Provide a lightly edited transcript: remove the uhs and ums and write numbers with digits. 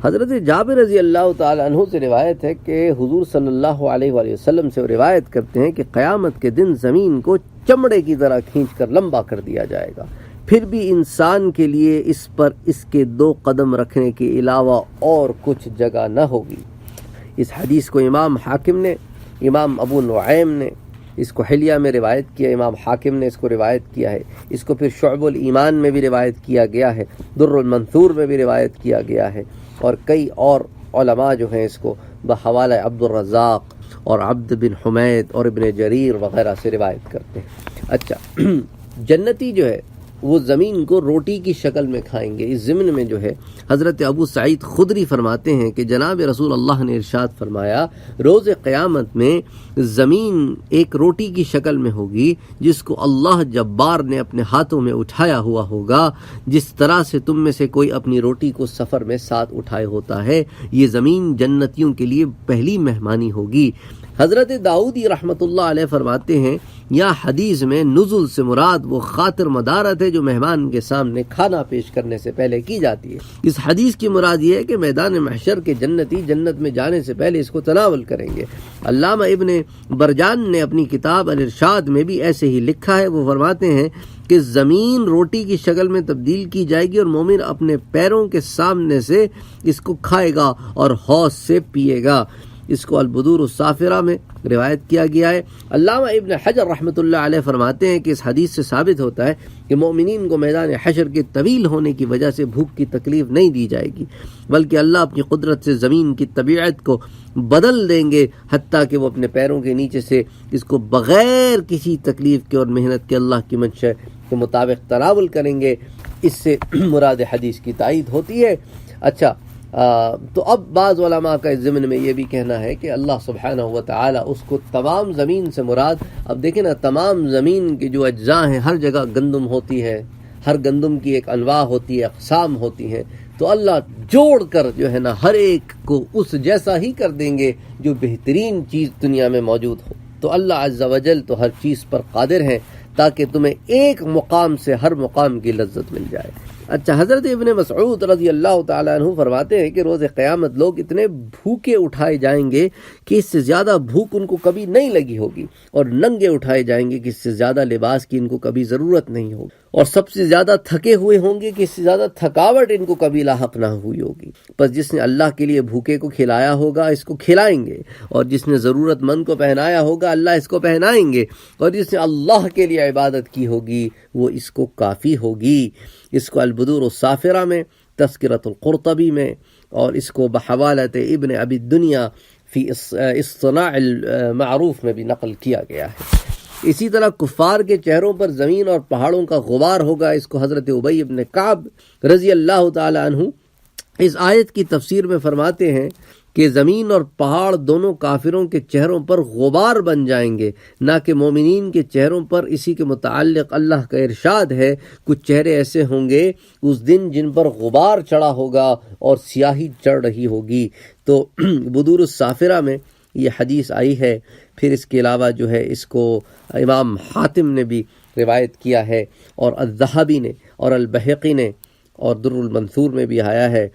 حضرت جابر رضی اللہ تعالیٰ عنہ سے روایت ہے کہ حضور صلی اللہ علیہ وآلہ وسلم سے روایت کرتے ہیں کہ قیامت کے دن زمین کو چمڑے کی طرح کھینچ کر لمبا کر دیا جائے گا، پھر بھی انسان کے لیے اس پر اس کے 2 قدم رکھنے کے علاوہ اور کچھ جگہ نہ ہوگی۔ اس حدیث کو امام حاکم نے، امام ابو نعیم نے اس کو حلیہ میں روایت کیا، امام حاکم نے اس کو روایت کیا ہے، اس کو پھر شعب الایمان میں بھی روایت کیا گیا ہے، در المنثور میں بھی روایت کیا گیا ہے، اور کئی اور علماء جو ہیں اس کو بحوالہ عبد الرزاق اور عبد بن حمید اور ابن جریر وغیرہ سے روایت کرتے ہیں۔ اچھا، جنتی جو ہے وہ زمین کو روٹی کی شکل میں کھائیں گے۔ اس ضمن میں جو ہے حضرت ابو سعید خدری فرماتے ہیں کہ جناب رسول اللہ نے ارشاد فرمایا، روز قیامت میں زمین ایک روٹی کی شکل میں ہوگی جس کو اللہ جبار نے اپنے ہاتھوں میں اٹھایا ہوا ہوگا، جس طرح سے تم میں سے کوئی اپنی روٹی کو سفر میں ساتھ اٹھائے ہوتا ہے۔ یہ زمین جنتیوں کے لیے پہلی مہمانی ہوگی۔ حضرت داؤدی رحمۃ اللہ علیہ فرماتے ہیں، یا حدیث میں نزل سے مراد وہ خاطر مدارت ہے جو مہمان کے سامنے کھانا پیش کرنے سے پہلے کی جاتی ہے۔ اس حدیث کی مراد یہ ہے کہ میدان محشر کے جنتی جنت میں جانے سے پہلے اس کو تناول کریں گے۔ علامہ ابن برجان نے اپنی کتاب الارشاد میں بھی ایسے ہی لکھا ہے۔ وہ فرماتے ہیں کہ زمین روٹی کی شکل میں تبدیل کی جائے گی اور مومن اپنے پیروں کے سامنے سے اس کو کھائے گا اور حوض سے پیے گا۔ اس کو البدور الصافرہ میں روایت کیا گیا ہے۔ علامہ ابن حجر رحمۃ اللہ علیہ فرماتے ہیں کہ اس حدیث سے ثابت ہوتا ہے کہ مومنین کو میدان حشر کے طویل ہونے کی وجہ سے بھوک کی تکلیف نہیں دی جائے گی، بلکہ اللہ اپنی قدرت سے زمین کی طبیعت کو بدل دیں گے، حتیٰ کہ وہ اپنے پیروں کے نیچے سے اس کو بغیر کسی تکلیف کے اور محنت کے اللہ کی منشاء کے مطابق تناول کریں گے۔ اس سے مراد حدیث کی تائید ہوتی ہے۔ اچھا، تو اب بعض علماء کا اس ضمن میں یہ بھی کہنا ہے کہ اللہ سبحانہ و تعالی اس کو تمام زمین سے مراد، اب دیکھیں نا، تمام زمین کے جو اجزاء ہیں ہر جگہ گندم ہوتی ہے، ہر گندم کی ایک انواع ہوتی ہے، اقسام ہوتی ہیں، تو اللہ جوڑ کر جو ہے نا ہر ایک کو اس جیسا ہی کر دیں گے جو بہترین چیز دنیا میں موجود ہو۔ تو اللہ عز و جل تو ہر چیز پر قادر ہیں تاکہ تمہیں ایک مقام سے ہر مقام کی لذت مل جائے۔ اچھا، حضرت ابن مسعود رضی اللہ تعالیٰ عنہ فرماتے ہیں کہ روز قیامت لوگ اتنے بھوکے اٹھائے جائیں گے کہ اس سے زیادہ بھوک ان کو کبھی نہیں لگی ہوگی، اور ننگے اٹھائے جائیں گے کہ اس سے زیادہ لباس کی ان کو کبھی ضرورت نہیں ہوگی، اور سب سے زیادہ تھکے ہوئے ہوں گے کہ اس سے زیادہ تھکاوٹ ان کو کبھی لاحق نہ ہوئی ہوگی۔ بس جس نے اللہ کے لیے بھوکے کو کھلایا ہوگا اس کو کھلائیں گے، اور جس نے ضرورت مند کو پہنایا ہوگا اللہ اس کو پہنائیں گے، اور جس نے اللہ کے لیے عبادت کی ہوگی وہ اس کو کافی ہوگی۔ اس کو البدور الصافرہ میں، تذکرۃ القرطبی میں، اور اس کو بحوالۃ ابن ابی الدنیا فی اصطناع المعروف میں بھی نقل کیا گیا ہے۔ اسی طرح کفار کے چہروں پر زمین اور پہاڑوں کا غبار ہوگا۔ اس کو حضرت ابی بن کعب رضی اللہ تعالی عنہ اس آیت کی تفسیر میں فرماتے ہیں کہ زمین اور پہاڑ دونوں کافروں کے چہروں پر غبار بن جائیں گے، نہ کہ مومنین کے چہروں پر۔ اسی کے متعلق اللہ کا ارشاد ہے، کچھ چہرے ایسے ہوں گے اس دن جن پر غبار چڑھا ہوگا اور سیاہی چڑھ رہی ہوگی۔ تو بدور الصافرہ میں یہ حدیث آئی ہے۔ پھر اس کے علاوہ جو ہے اس کو امام حاتم نے بھی روایت کیا ہے، اور الذہبی نے اور البہقی نے، اور در المنثور میں بھی آیا ہے۔